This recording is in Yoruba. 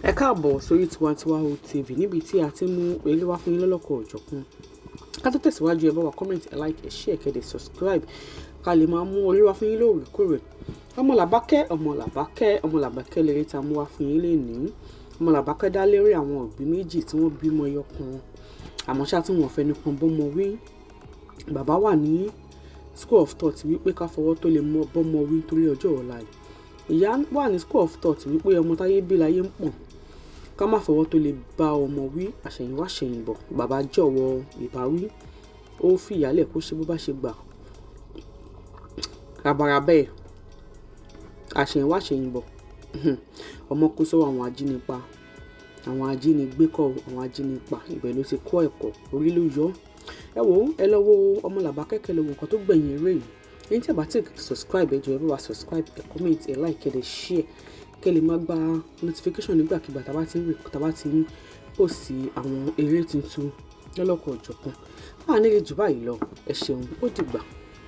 Ẹ káàbọ̀ sórí Tiwantiwahoodtv níbi tí a ti mú eré wá fún yín lọ́lọ́kọ̀ ọ̀jọ̀kan. Ká tó tẹ̀síwájú, ẹ bá wa comment, ẹ like, ẹ share, ẹ dẹ̀ subscribe ká lè máa mú eré wá fún yín lóòrèkóòrè. Omolabake lérè tá a mú wá fún yín lénìí. Omolabake dá lérí àwọn òbí méjì tí wọ́n bímọ ẹyọ kan, àmọ́ ṣá tí wọ́n fẹ́ nìkan bọ́mọ wí. Bàbá wà ní school of thought wípé ká fọwọ́ tó lè mọ bọ́mọ wí nítorí ọjọ́ ọ̀la yìí. Ìyá wà ní school of thought wípé ọmọ táyé bí láyé ń pọ̀n, ká má fọwọ́ tó lè bá ọmọ wí àṣẹ̀yìnwá àṣẹ̀yìnbọ̀. Bàbá jọ̀wọ́ ìbáwí, ó fi ìyálẹ̀ kó ṣe bó bá ṣe gbà. Rabarabẹ́ àṣẹ̀yìnwá àṣẹ̀yìnbọ̀. Ọmọ kó sọ́wọ́ àwọn ajínipa, àwọn ajínigbé kọ́, àwọn ajínipa. Ibẹ̀ ló ti kọ́ ẹ̀kọ́, orí ló yọ. Ẹ wo, ẹ lọ wo Omolabake kẹ́ lọ wo nǹkan tó gbẹ̀yìn eré yìí. Ẹni tí ẹ bá ti subscribe, ẹ jọ̀ọ́ ẹ bá wa subscribe, ẹ comment, ẹ like, ẹ share kẹ́ lè máa gba notification nígbàkigbà tá bá ti ń post àwọn eré tuntun lọ́lọ́kọ̀ ọ̀jọ̀kan. Nílé jù báyìí lọ, ẹ ṣeun, ó dìgbà.